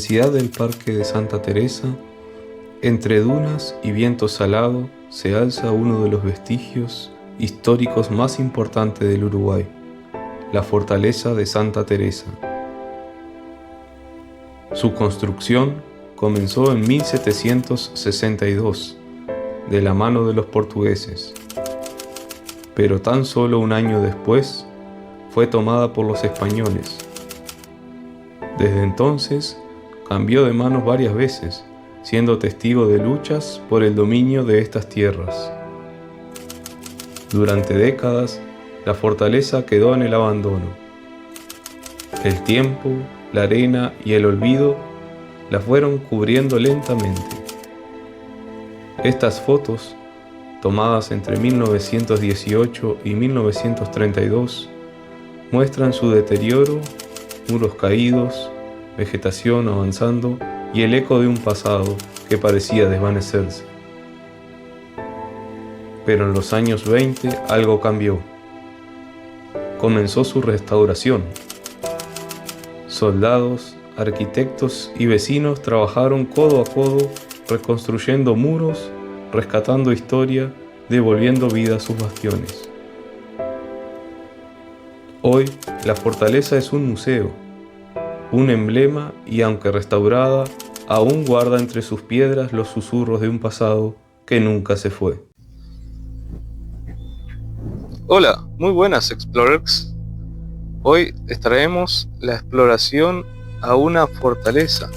inmensidad del Parque de Santa Teresa, entre dunas y viento salado, se alza uno de los vestigios históricos más importantes del Uruguay, la Fortaleza de Santa Teresa. Su construcción comenzó en 1762, de la mano de los portugueses, pero tan solo un año después fue tomada por los españoles. Desde entonces cambió de manos varias veces, siendo testigo de luchas por el dominio de estas tierras. Durante décadas, la fortaleza quedó en el abandono. El tiempo, la arena y el olvido la fueron cubriendo lentamente. Estas fotos, tomadas entre 1918 y 1932, muestran su deterioro, muros caídos, vegetación avanzando y el eco de un pasado que parecía desvanecerse. Pero en los años 20 algo cambió. Comenzó su restauración. Soldados, arquitectos y vecinos trabajaron codo a codo, reconstruyendo muros, rescatando historia, devolviendo vida a sus bastiones. Hoy, la fortaleza es un museo, un emblema y, aunque restaurada, aún guarda entre sus piedras los susurros de un pasado que nunca se fue. Hola, muy buenas Explorers. Hoy les traemos la exploración a una fortaleza.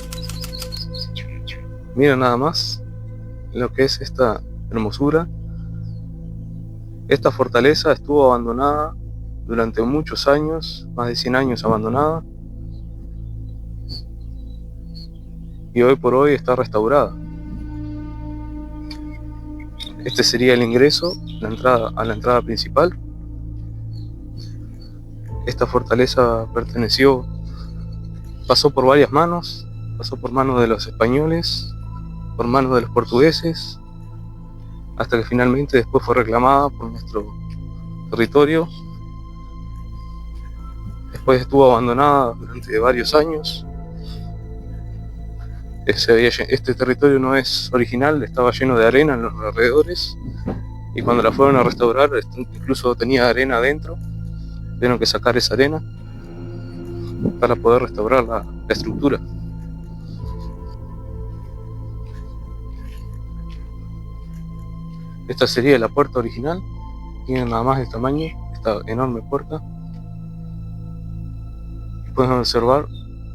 Miren nada más lo que es esta hermosura. Esta fortaleza estuvo abandonada durante muchos años, más de 100 años abandonada, y hoy por hoy está restaurada. Este sería el ingreso, a la entrada principal. Esta fortaleza pasó por varias manos, pasó por manos de los españoles, por manos de los portugueses, hasta que finalmente después fue reclamada por nuestro territorio. Después estuvo abandonada durante varios años. Este territorio no es original, estaba lleno de arena en los alrededores, y cuando la fueron a restaurar incluso tenía arena adentro. Tuvieron que sacar esa arena para poder restaurar la estructura. Esta sería la puerta original. Tiene nada más el tamaño, esta enorme puerta. Pueden observar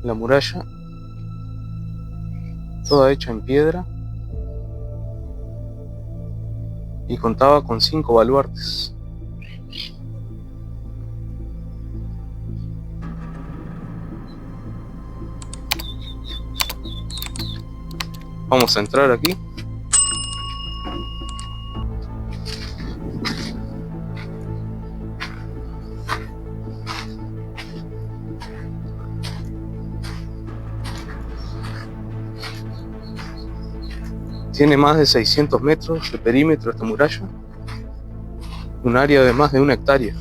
la muralla, toda hecha en piedra, y contaba con 5 baluartes. Vamos a entrar aquí. Tiene más de 600 metros de perímetro esta muralla, un área de más de 1 hectárea,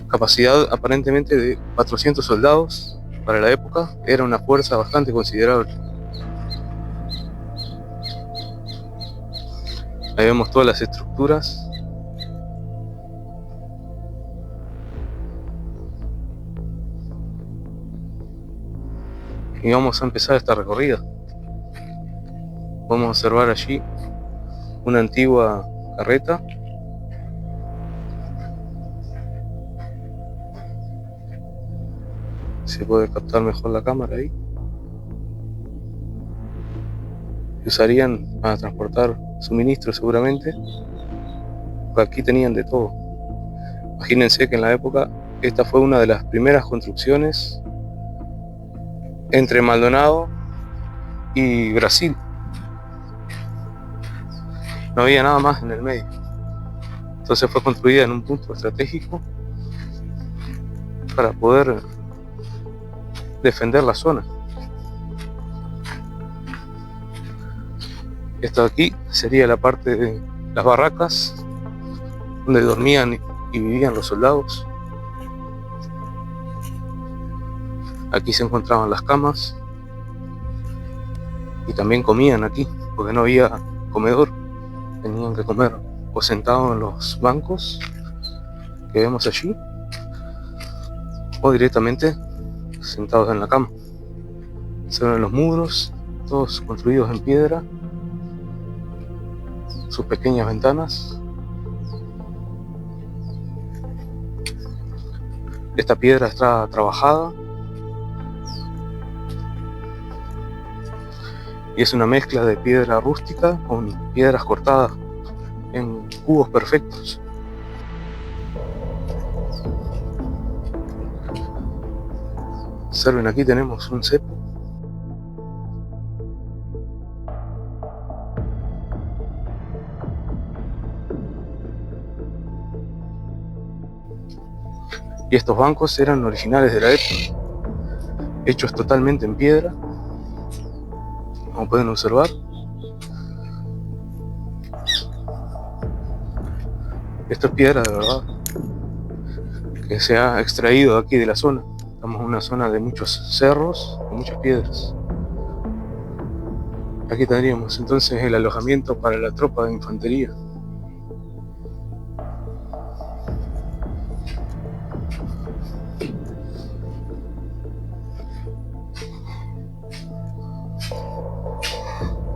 capacidad aparentemente de 400 soldados. Para la época era una fuerza bastante considerable. Ahí vemos todas las estructuras. Y vamos a empezar esta recorrida. Podemos observar allí una antigua carreta. Se puede captar mejor la cámara ahí. Que usarían para transportar suministros seguramente, porque aquí tenían de todo. Imagínense que en la época esta fue una de las primeras construcciones entre Maldonado y Brasil. No había nada más en el medio. Entonces fue construida en un punto estratégico para poder defender la zona. Esta de aquí sería la parte de las barracas donde dormían y vivían los soldados. Aquí se encontraban las camas, y también comían aquí, porque no había comedor. Tenían que comer o sentados en los bancos que vemos allí, o directamente sentados en la cama. Se ven los muros, todos construidos en piedra, sus pequeñas ventanas. Esta piedra está trabajada y es una mezcla de piedra rústica con piedras cortadas en cubos perfectos. Observen, aquí tenemos un cepo. Y estos bancos eran originales de la época, hechos totalmente en piedra, como pueden observar. Esto es piedra de verdad, que se ha extraído aquí de la zona. Estamos en una zona de muchos cerros y muchas piedras. Aquí tendríamos entonces el alojamiento para la tropa de infantería.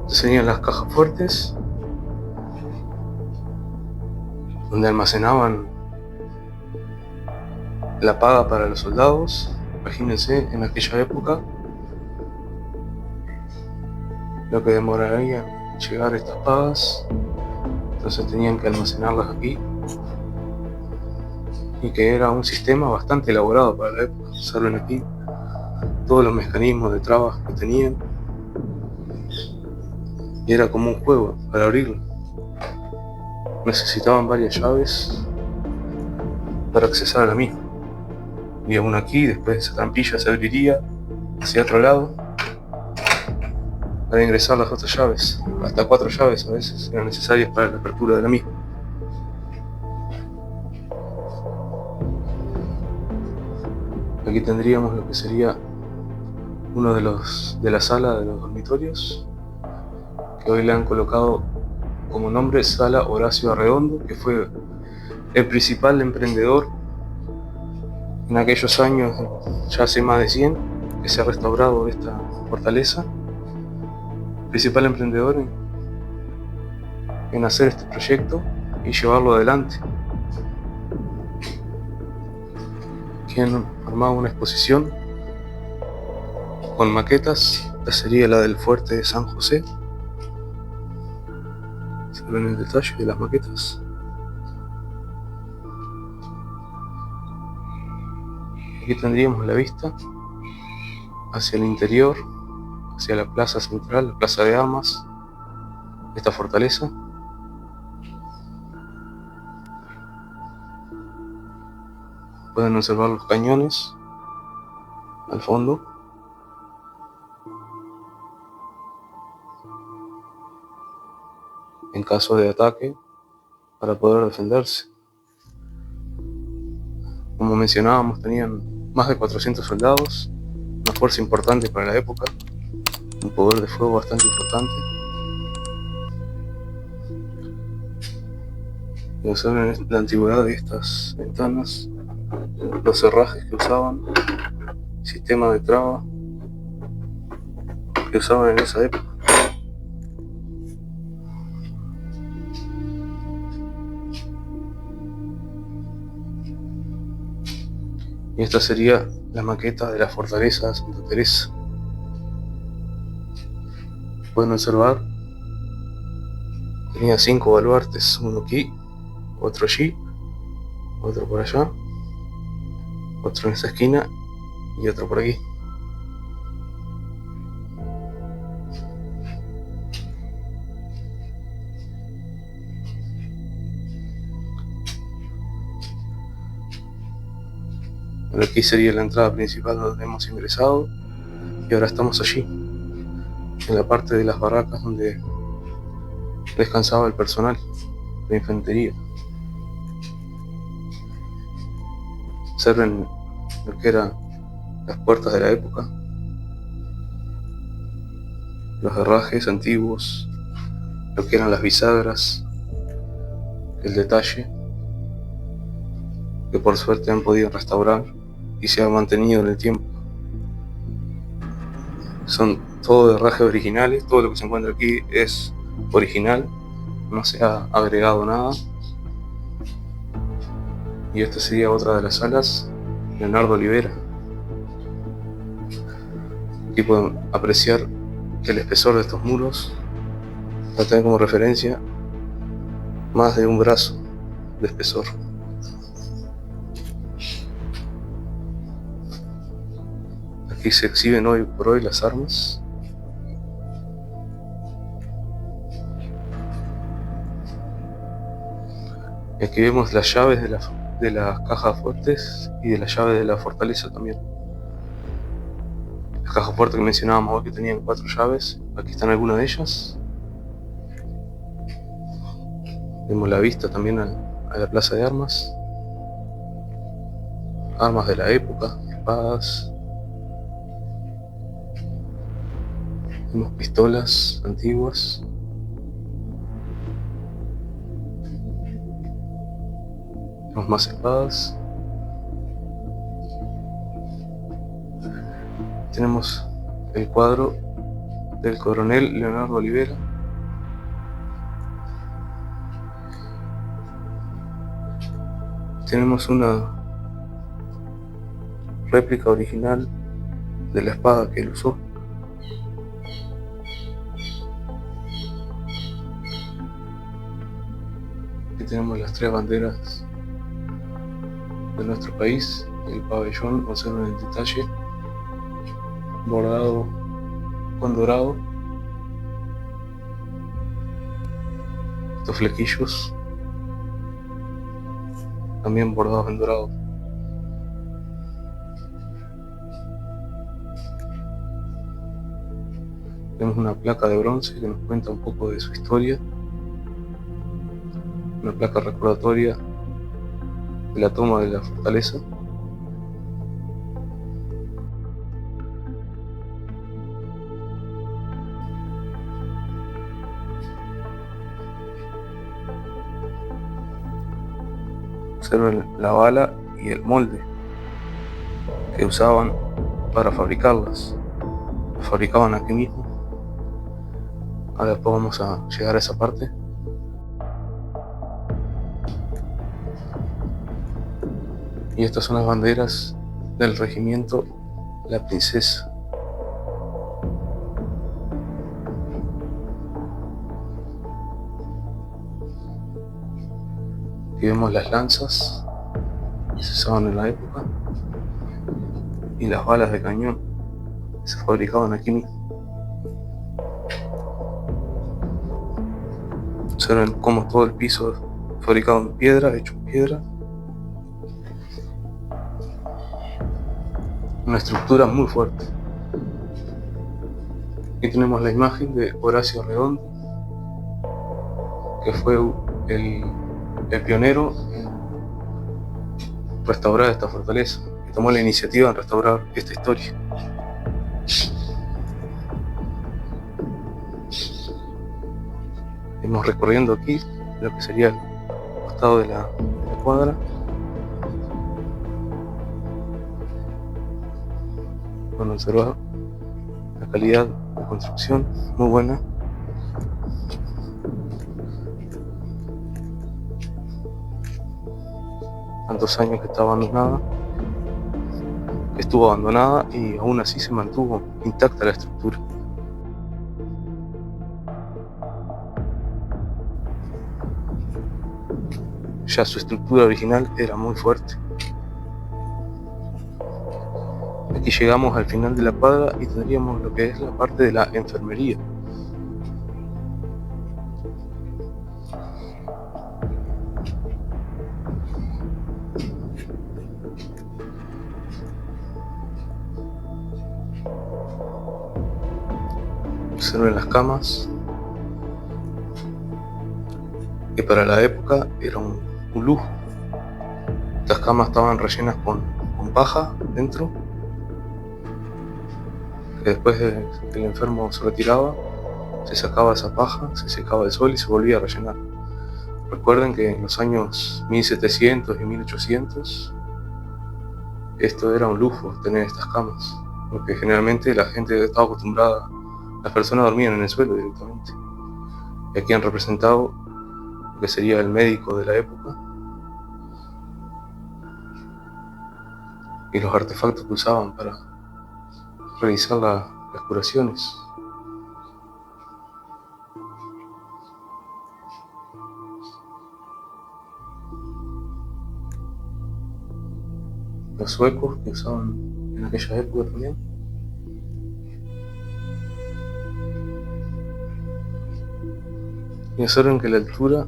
Serían las cajas fuertes, donde almacenaban la paga para los soldados. Imagínense en aquella época lo que demoraría llegar estas pagas. Entonces tenían que almacenarlas aquí, y que era un sistema bastante elaborado para la época. Observen aquí todos los mecanismos de trabas que tenían, y era como un juego para abrirlo. Necesitaban varias llaves para accesar a la misma. Había una aquí, después esa trampilla se abriría hacia otro lado para ingresar las otras llaves. Hasta 4 llaves a veces eran necesarias para la apertura de la misma. Aquí tendríamos lo que sería uno de la sala de los dormitorios, que hoy le han colocado como nombre Sala Horacio Arredondo, que fue el principal emprendedor en aquellos años, ya hace más de 100, que se ha restaurado esta fortaleza. Principal emprendedor en hacer este proyecto y llevarlo adelante. Quien armaba una exposición con maquetas. Esta sería la del fuerte de San José. Se ven el detalle de las maquetas. Aquí tendríamos la vista hacia el interior, hacia la plaza central, la plaza de armas de esta fortaleza. Pueden observar los cañones al fondo. En caso de ataque, para poder defenderse. Como mencionábamos, tenían más de 400 soldados, una fuerza importante para la época, un poder de fuego bastante importante. Y observen la antigüedad de estas ventanas, los cerrajes que usaban, sistema de traba que usaban en esa época. Y esta sería la maqueta de la fortaleza de Santa Teresa. Pueden observar, tenía 5 baluartes, uno aquí, otro allí, otro por allá, otro en esa esquina y otro por aquí. Bueno, aquí sería la entrada principal donde hemos ingresado, y ahora estamos allí, en la parte de las barracas donde descansaba el personal de infantería. Observen lo que eran las puertas de la época. los herrajes antiguos, lo que eran las bisagras, el detalle, que por suerte han podido restaurar y se ha mantenido en el tiempo. Son todos herrajes originales, todo lo que se encuentra aquí es original, no se ha agregado nada. Y esta sería otra de las salas, Leonardo Olivera. Aquí pueden apreciar el espesor de estos muros, para tener como referencia más de un brazo de espesor. Aquí se exhiben hoy por hoy las armas. Y aquí vemos las llaves de las cajas fuertes y de las llaves de la fortaleza también. Las cajas fuertes que mencionábamos hoy, que tenían 4 llaves, aquí están algunas de ellas. Vemos la vista también a la plaza de armas. Armas de la época, espadas. Vemos pistolas antiguas. Vemos más espadas. Tenemos el cuadro del coronel Leonardo Olivera. Tenemos una réplica original de la espada que él usó. Aquí tenemos las 3 banderas de nuestro país. El pabellón, observen el detalle bordado con dorado. Estos flequillos también bordados en dorado. Tenemos una placa de bronce que nos cuenta un poco de su historia. Una placa recordatoria de la toma de la fortaleza. Observen la bala y el molde que usaban para fabricarlas. Las fabricaban aquí mismo. Ahora después vamos a llegar a esa parte. Y estas son las banderas del regimiento La Princesa. Aquí vemos las lanzas que se usaban en la época y las balas de cañón que se fabricaban aquí mismo. Observen cómo todo el piso es fabricado en piedra, hecho en piedra. Una estructura muy fuerte. Aquí tenemos la imagen de Horacio Redondo, que fue el pionero en restaurar esta fortaleza, que tomó la iniciativa en restaurar esta historia. Vamos recorriendo aquí lo que sería el costado de la cuadra. Pueden observar la calidad de construcción, muy buena. Tantos años que está abandonada, que estuvo abandonada y aún así se mantuvo intacta la estructura. Ya su estructura original era muy fuerte. Aquí llegamos al final de la cuadra y tendríamos lo que es la parte de la enfermería. Observen las camas, que para la época era un lujo. Estas camas estaban rellenas con paja dentro, que después el enfermo se retiraba se sacaba esa paja, se secaba el sol y se volvía a rellenar. Recuerden que en los años 1700 y 1800 esto era un lujo, tener estas camas, porque generalmente la gente estaba acostumbrada, las personas dormían en el suelo directamente. Y aquí han representado lo que sería el médico de la época y los artefactos que usaban para realizar las curaciones. Los suecos que usaban en aquella época también. Y observen que la altura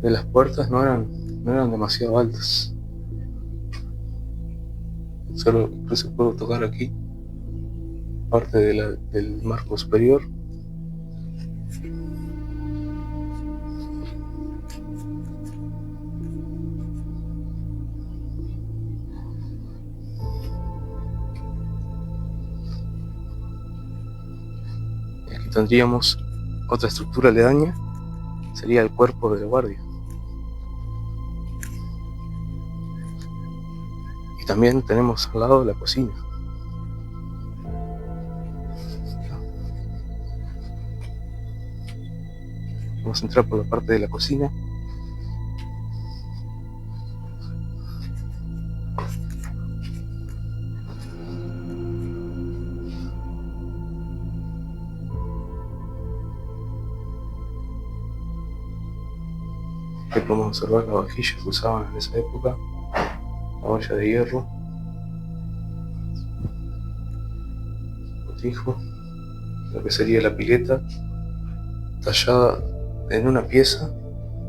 de las puertas no eran demasiado altas. Solo incluso puedo tocar aquí parte del marco superior. Y aquí tendríamos otra estructura aledaña, sería el cuerpo del guardia. Y también tenemos al lado la cocina. Vamos a entrar por la parte de la cocina. Aquí podemos observar las vajillas que usaban en esa época, la olla de hierro, botijo, lo que sería la pileta tallada en una pieza,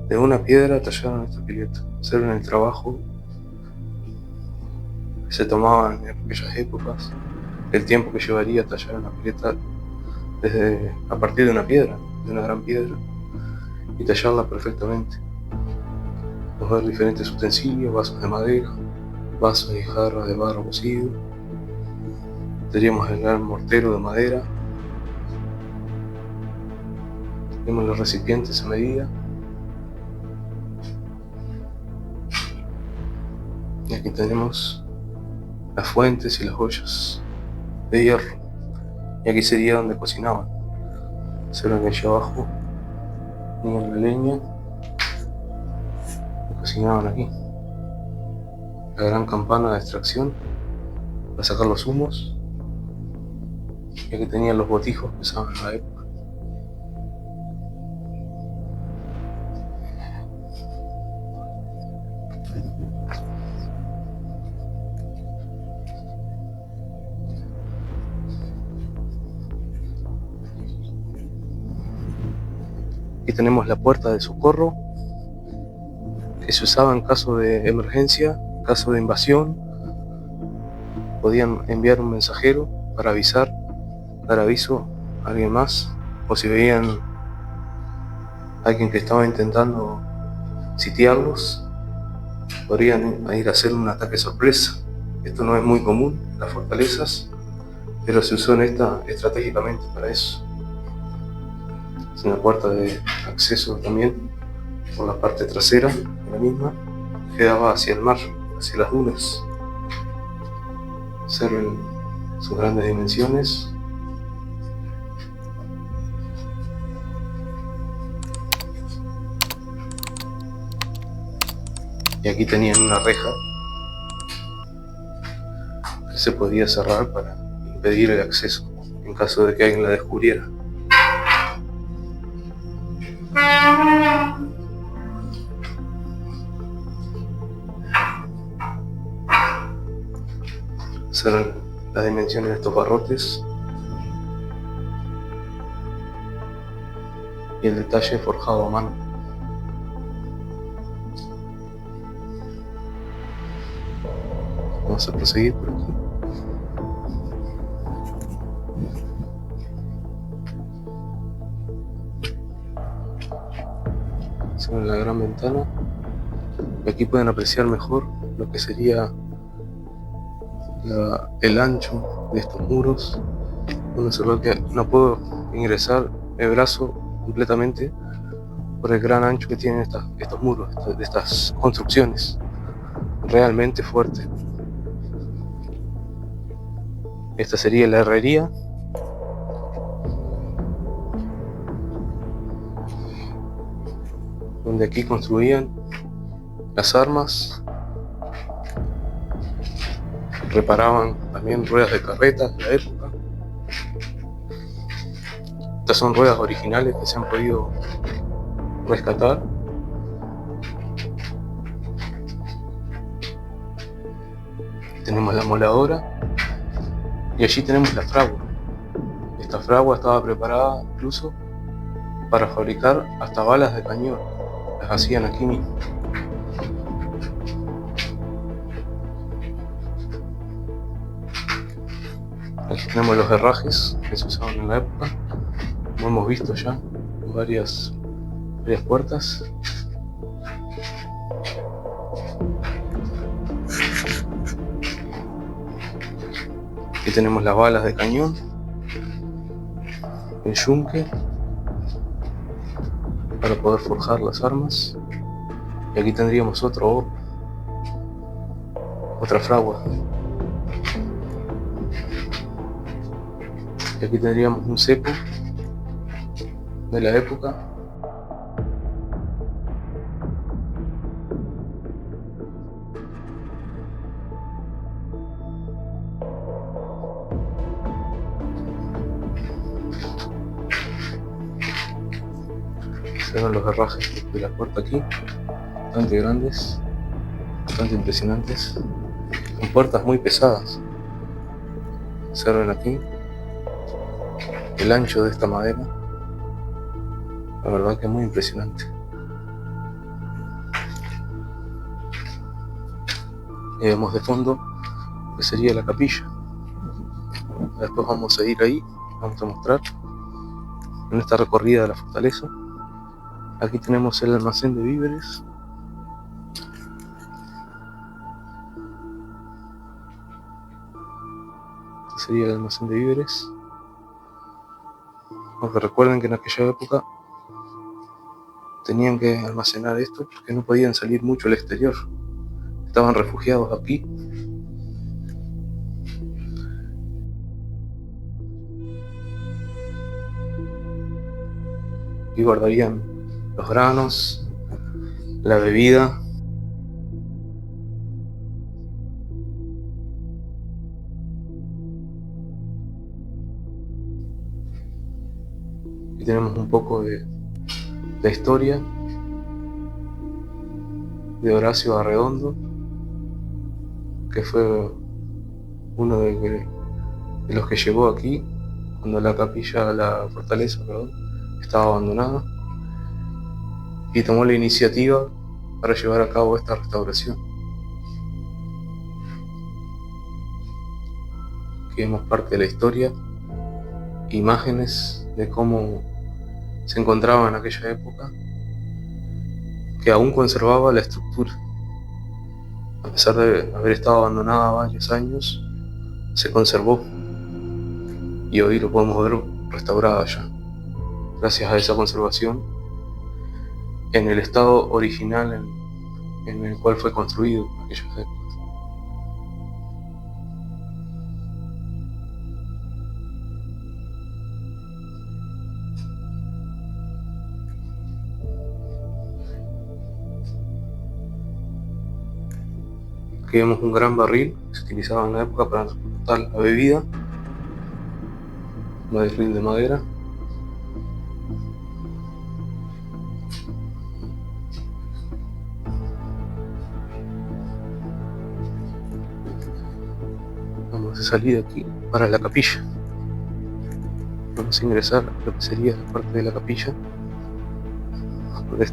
de una piedra tallada en esta pileta. Observen el trabajo que se tomaba en aquellas épocas, el tiempo que llevaría tallar una pileta a partir de una piedra, de una gran piedra, y tallarla perfectamente. Vamos a ver diferentes utensilios, vasos de madera, vasos y jarras de barro cocido. Tendríamos el gran mortero de madera. Tenemos los recipientes a medida. Y aquí tenemos las fuentes y las ollas de hierro. Y aquí sería donde cocinaban. Observen que allá abajo tenían la leña y cocinaban aquí. La gran campana de extracción para sacar los humos. Y aquí tenían los botijos que usaban en la época. Aquí tenemos la puerta de socorro que se usaba en caso de emergencia, caso de invasión. Podían enviar un mensajero para avisar, dar aviso a alguien más, o si veían a alguien que estaba intentando sitiarlos, podrían ir a hacer un ataque sorpresa. Esto no es muy común en las fortalezas, pero se usó en esta estratégicamente para eso. Es una puerta de acceso también por la parte trasera de la misma, que daba hacia el mar, hacia las dunas. Observen sus grandes dimensiones. Y aquí tenían una reja que se podía cerrar para impedir el acceso en caso de que alguien la descubriera. Observen las dimensiones de estos barrotes y el detalle forjado a mano. Vamos a proseguir por aquí. Sobre la gran ventana, y aquí pueden apreciar mejor lo que sería el ancho de estos muros Pueden observar que no puedo ingresar el brazo completamente por el gran ancho que tienen estos muros, estas construcciones. Realmente fuerte. Esta sería la herrería. Donde aquí construían las armas. Reparaban también ruedas de carretas de la época. Estas son ruedas originales que se han podido rescatar. Tenemos la moladora y allí tenemos la fragua. Esta fragua estaba preparada incluso para fabricar hasta balas de cañón. Las hacían aquí mismo. Aquí tenemos los herrajes que se usaban en la época, como hemos visto ya, varias puertas. Aquí tenemos las balas de cañón, el yunque para poder forjar las armas, y aquí tendríamos otro horno, otra fragua, y aquí tendríamos un cepo de la época. Se ven los herrajes de la puerta aquí, bastante grandes, bastante impresionantes. Son puertas muy pesadas. Observen aquí el ancho de esta madera. La verdad que es muy impresionante. Y vemos de fondo lo que sería la capilla. Después vamos a ir ahí, vamos a mostrar en esta recorrida de la fortaleza. Aquí tenemos el almacén de víveres. Este sería el almacén de víveres. Aunque recuerden que en aquella época tenían que almacenar esto porque no podían salir mucho al exterior. Estaban refugiados aquí. Y guardarían los granos, la bebida. Y tenemos un poco de historia de Horacio Arredondo, que fue uno de los que llegó aquí cuando la fortaleza, estaba abandonada, y tomó la iniciativa para llevar a cabo esta restauración. Aquí vemos parte de la historia, imágenes de cómo se encontraba en aquella época, que aún conservaba la estructura. A pesar de haber estado abandonada varios años, se conservó, y hoy lo podemos ver restaurada ya, gracias a esa conservación en el estado original en el cual fue construido en aquellas épocas. Aquí vemos un gran barril que se utilizaba en la época para transportar la bebida, un barril de madera. Vamos a salir aquí para la capilla. Vamos a ingresar a lo que sería la parte de la capilla, donde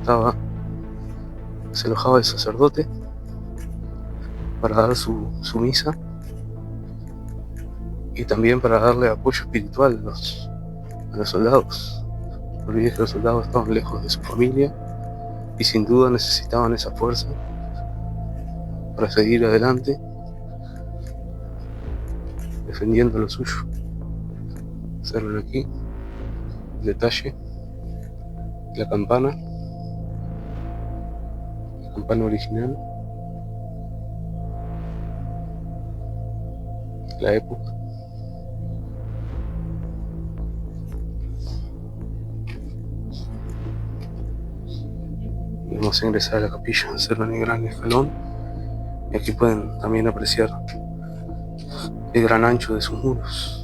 se alojaba el sacerdote para dar su misa, y también para darle apoyo espiritual a los soldados. No olvides que los soldados estaban lejos de su familia y sin duda necesitaban esa fuerza para seguir adelante defendiendo lo suyo. Observen aquí el detalle, la campana original, la época. Y vamos a ingresar a la capilla, observen el gran escalón, y aquí pueden también apreciar el gran ancho de sus muros.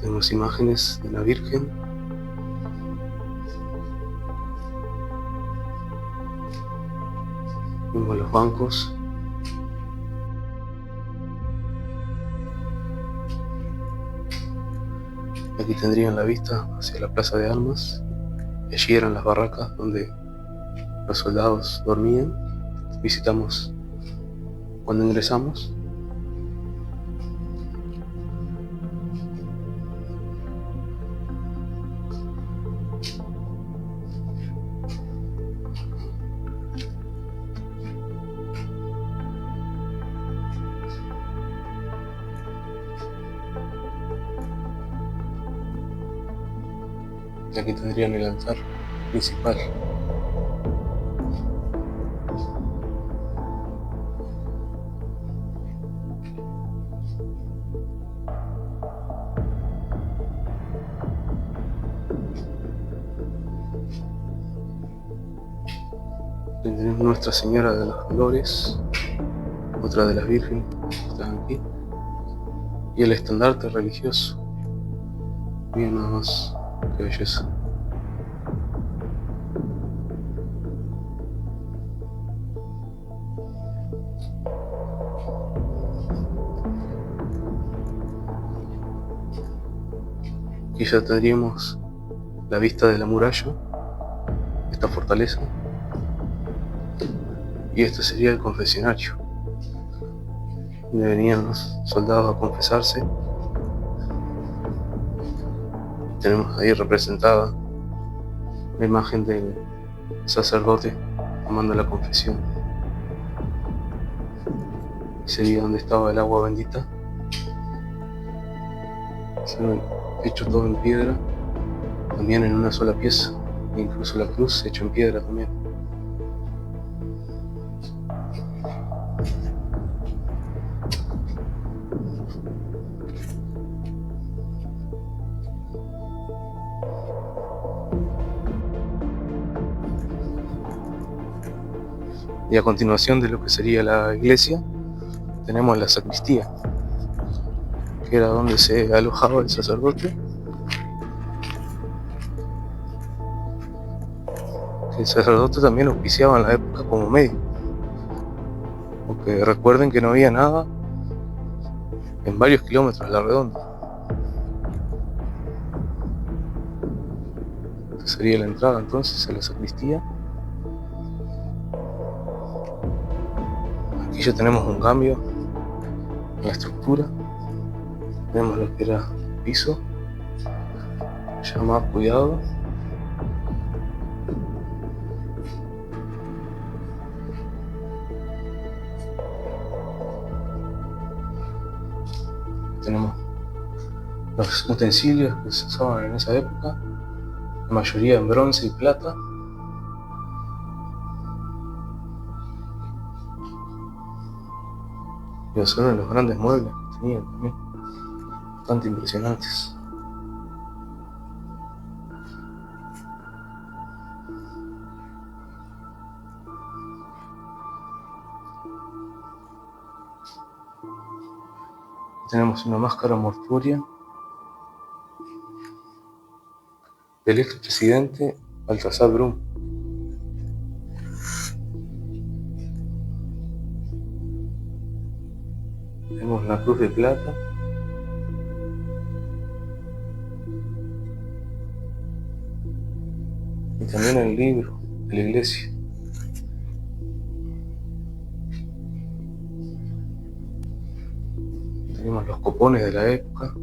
Tenemos imágenes de la Virgen, vemos los bancos, aquí tendrían la vista hacia la Plaza de Armas, y allí eran las barracas donde los soldados dormían. Visitamos cuando ingresamos. Y aquí tendrían el altar principal. Tenemos Nuestra Señora de los Dolores, otra de las vírgenes que están aquí, y el estandarte religioso. Miren nada más, qué belleza. Aquí ya tendríamos la vista de la muralla, esta fortaleza, y este sería el confesionario, donde venían los soldados a confesarse. Tenemos ahí representada la imagen del sacerdote tomando la confesión. Sería donde estaba el agua bendita. Se ve hecho todo en piedra, también en una sola pieza, e incluso la cruz hecha en piedra también. Y a continuación de lo que sería la iglesia, tenemos la sacristía, que era donde se alojaba el sacerdote. El sacerdote también auspiciaba en la época como médico, porque recuerden que no había nada en varios kilómetros a la redonda. Esta sería la entrada entonces a la sacristía. Aquí ya tenemos un cambio en la estructura. Tenemos lo que era el piso, ya más cuidado. Tenemos los utensilios que se usaban en esa época, la mayoría en bronce y plata. Y observen los grandes muebles que tenían también, bastante impresionantes. Tenemos una máscara mortuoria del expresidente Baltasar Brum. Tenemos la cruz de plata. Y también el libro de la iglesia. Tenemos los copones de la época,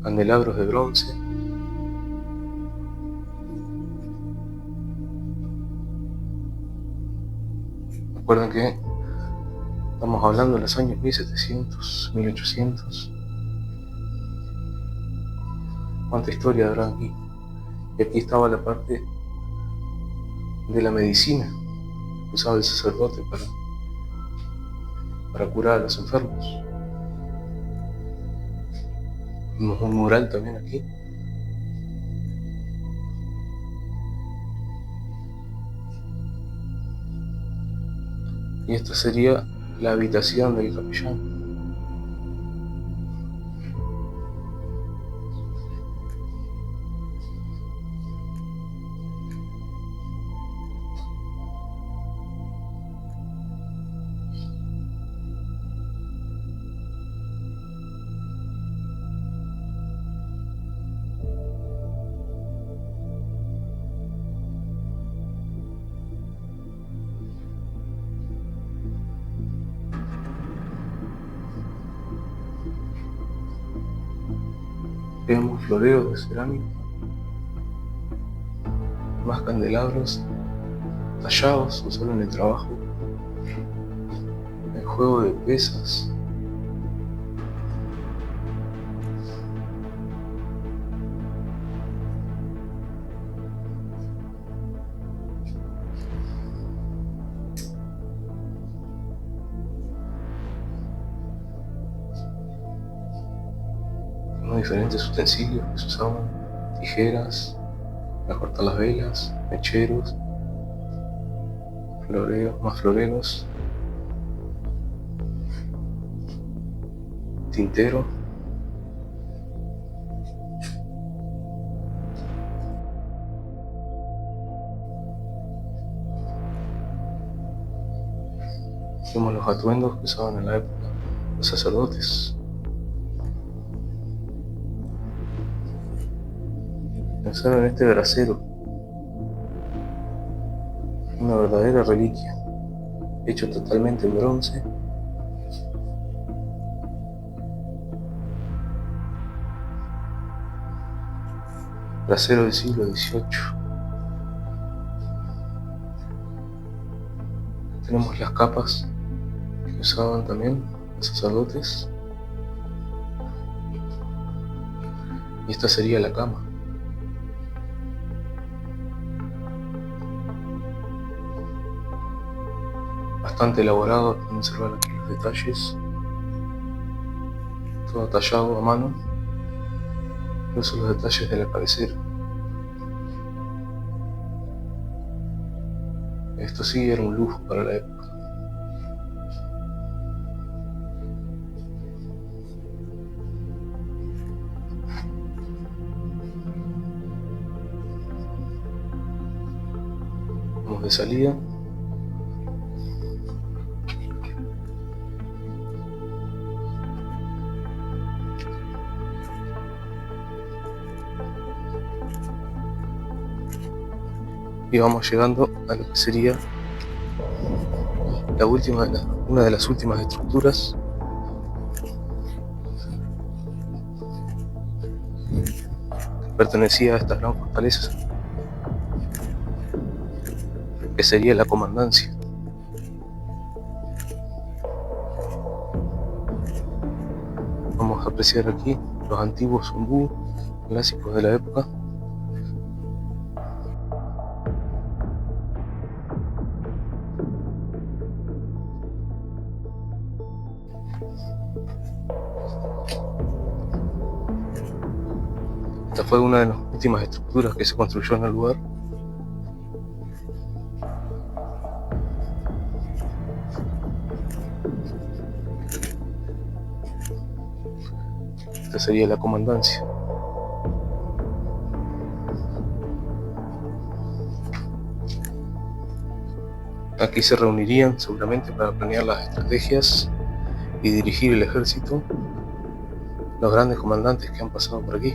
candelabros de bronce. Recuerden que estamos hablando de los años 1700, 1800. ¿Cuánta historia habrá aquí? Y aquí estaba la parte de la medicina que usaba el sacerdote para curar a los enfermos. Vimos un mural también aquí. Y esta sería la habitación del capellán. Vemos floreos de cerámica, más candelabros tallados, usaron en el trabajo, el juego de pesas. Diferentes utensilios que se usaban, tijeras para cortar las velas, mecheros, floreos, más floreros, tintero. Vemos los atuendos que usaban en la época los sacerdotes. Pensaron en este brasero, una verdadera reliquia, hecho totalmente en bronce. Brasero del siglo XVIII. Tenemos las capas que usaban también los sacerdotes. Y esta sería la cama. Bastante elaborado, pueden observar aquí los detalles, todo tallado a mano, incluso los detalles de la cabecera. Esto sí era un lujo para la época. Vamos de salida. Y vamos llegando a lo que sería una de las últimas estructuras que pertenecía a esta gran fortaleza, que sería la comandancia. Vamos a apreciar aquí los antiguos ombú clásicos de la época. Esta fue una de las últimas estructuras que se construyó en el lugar. Esta sería la comandancia. Aquí se reunirían seguramente para planear las estrategias y dirigir el ejército los grandes comandantes que han pasado por aquí.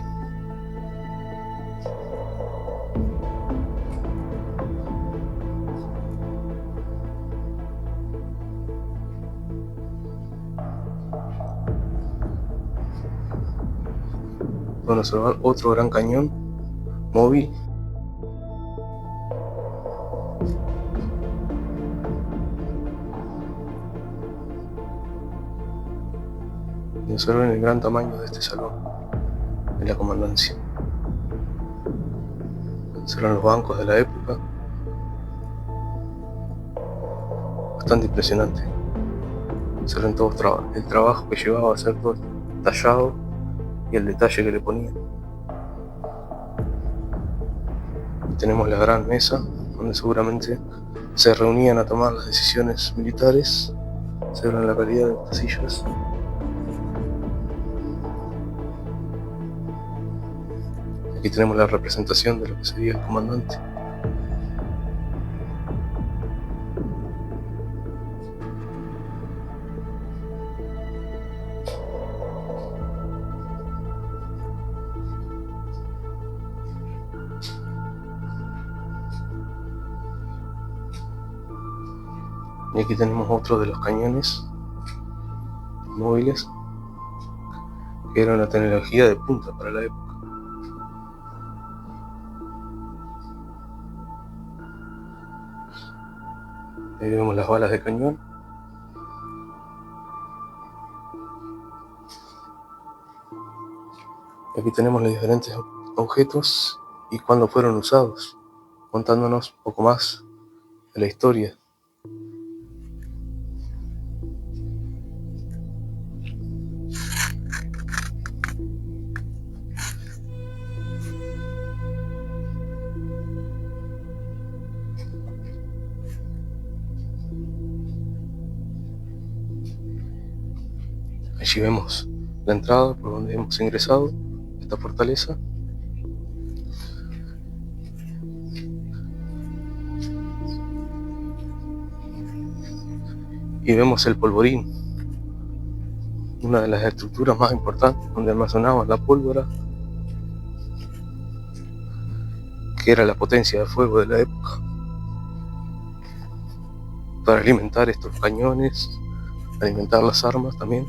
Pueden observar otro gran cañón móvil. Y observen el gran tamaño de este salón en la comandancia. Observan los bancos de la época. Bastante impresionante. Observen todo el trabajo que llevaba a hacer todo tallado y el detalle que le ponían. Y tenemos la gran mesa donde seguramente se reunían a tomar las decisiones militares. Observen la calidad de estas sillas. Aquí tenemos la representación de lo que sería el comandante. Y aquí tenemos otro de los cañones móviles, que era una tecnología de punta para la época. Ahí vemos las balas de cañón. Y aquí tenemos los diferentes objetos y cuándo fueron usados, contándonos un poco más de la historia. Allí vemos la entrada por donde hemos ingresado a esta fortaleza. Y vemos el polvorín, una de las estructuras más importantes donde almacenaban la pólvora, que era la potencia de fuego de la época, para alimentar estos cañones, alimentar las armas también,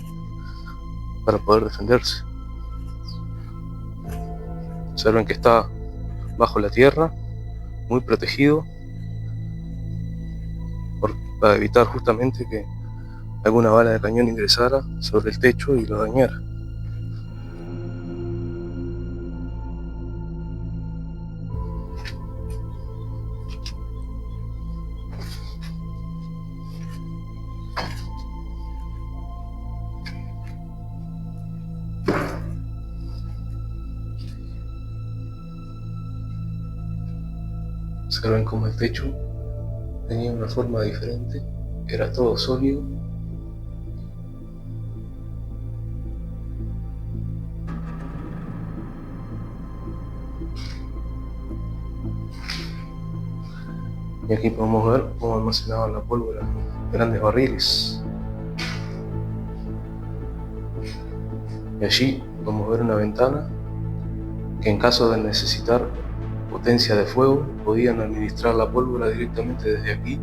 para poder defenderse. Observen que está bajo la tierra, muy protegido, para evitar justamente que alguna bala de cañón ingresara sobre el techo y lo dañara. Observen cómo el techo tenía una forma diferente, era todo sólido. Y aquí podemos ver cómo almacenaban la pólvora en grandes barriles. Y allí podemos ver una ventana que en caso de necesitar potencia de fuego podían administrar la pólvora directamente desde aquí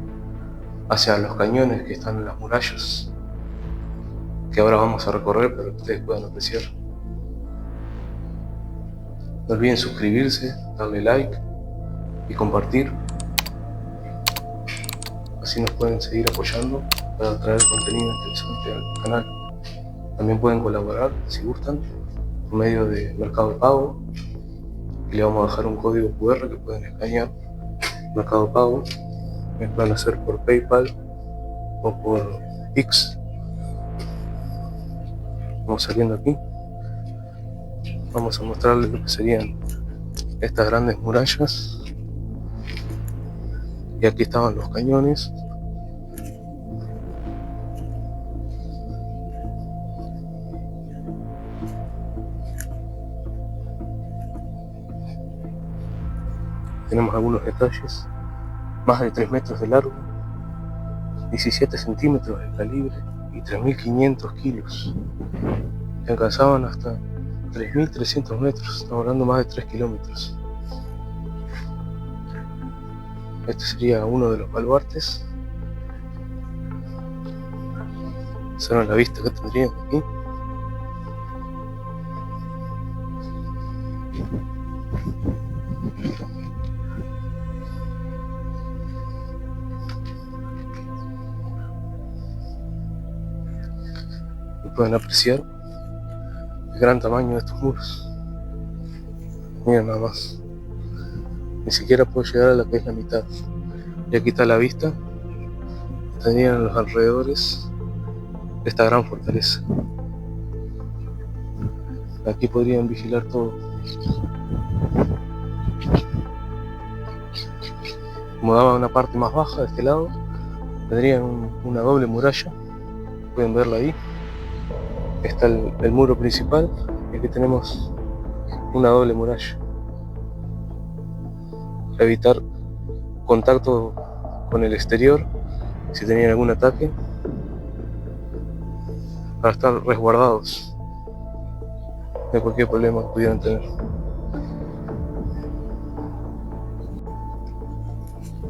hacia los cañones que están en las murallas, que ahora vamos a recorrer para que ustedes puedan apreciar. No olviden suscribirse, darle like y compartir, así nos pueden seguir apoyando para traer contenido interesante al canal. También pueden colaborar si gustan por medio de Mercado Pago, y le vamos a dejar un código QR que pueden escanear. Mercado Pago, que pueden hacer por PayPal o por Pix. Vamos saliendo aquí. Vamos a mostrarles lo que serían estas grandes murallas. Y aquí estaban los cañones. Tenemos algunos detalles. Más de 3 metros de largo, 17 centímetros de calibre y 3.500 kilos. Que alcanzaban hasta 3.300 metros, estamos hablando más de 3 kilómetros. Este sería uno de los baluartes. Observen la vista que tendrían aquí. pueden apreciar el gran tamaño de estos muros. Miren nada más, ni siquiera puedo llegar a la que es la mitad. Y aquí está la vista que tenían los alrededores de esta gran fortaleza. Aquí podrían vigilar todo. Como daba una parte más baja de este lado, tendrían una doble muralla. Pueden verla ahí. Está el muro principal y aquí tenemos una doble muralla para evitar contacto con el exterior si tenían algún ataque, para estar resguardados de cualquier problema que pudieran tener.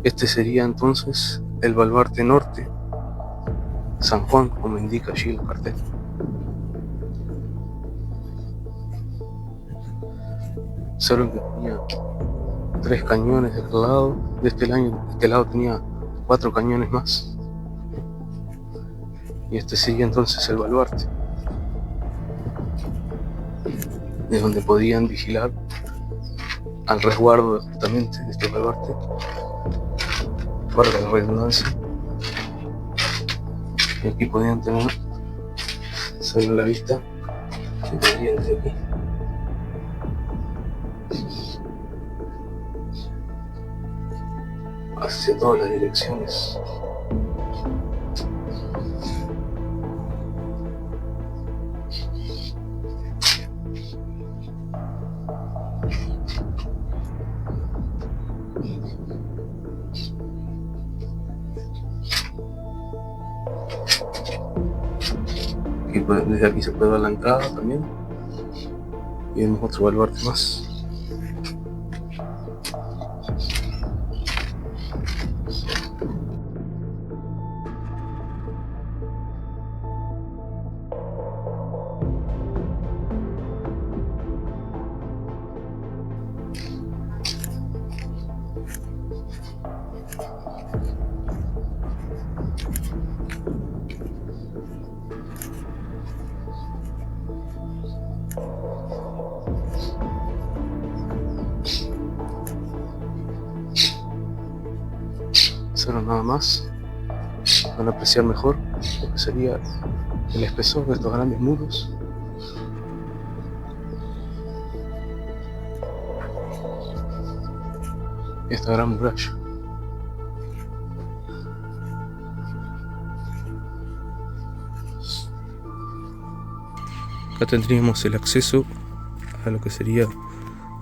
Este sería entonces el baluarte norte, San Juan, como indica allí el cartel. Solo que tenía 3 cañones de aquel lado, de este lado tenía 4 cañones más. Y este sería entonces el baluarte, de donde podían vigilar al resguardo justamente de este baluarte, para la redundancia. Y aquí podían tener sobre la vista que tendrían desde aquí. Hacia todas las direcciones. Desde aquí se puede ver la entrada también. Y vemos otro baluarte más. Solo nada más van a apreciar mejor lo que sería el espesor de estos grandes muros. Y esta gran muralla. Acá tendríamos el acceso a lo que sería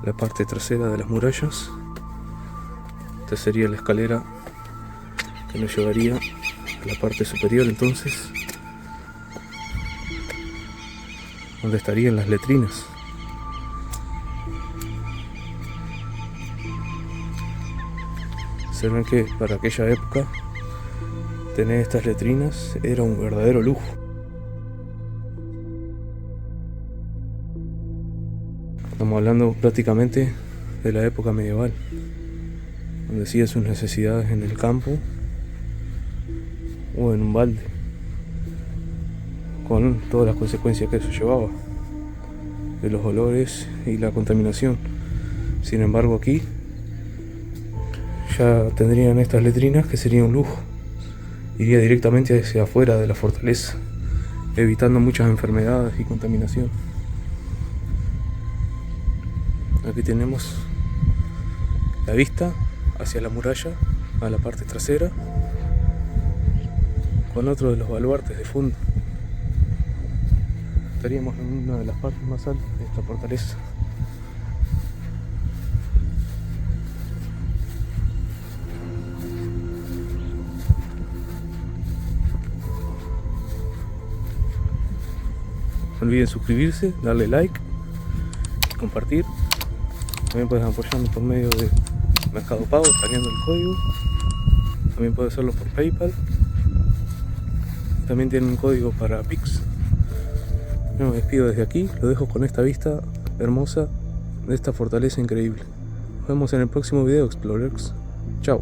la parte trasera de las murallas. Esta sería la escalera que nos llevaría a la parte superior, entonces, donde estarían las letrinas. Observen que para aquella época tener estas letrinas era un verdadero lujo. Estamos hablando prácticamente de la época medieval, donde hacía sus necesidades en el campo o en un balde, con todas las consecuencias que eso llevaba, de los olores y la contaminación. Sin embargo, aquí ya tendrían estas letrinas, que sería un lujo. Iría directamente hacia afuera de la fortaleza, evitando muchas enfermedades y contaminación. Aquí tenemos la vista hacia la muralla, a la parte trasera, con otro de los baluartes de fondo. Estaríamos en una de las partes más altas de esta fortaleza. No olviden suscribirse, darle like, compartir. También pueden apoyarnos por medio de Mercado Pago, escaneando el código. También pueden hacerlo por PayPal. También tienen un código para Pix. Yo me despido desde aquí, lo dejo con esta vista hermosa de esta fortaleza increíble. Nos vemos en el próximo video, Explorers. Chao.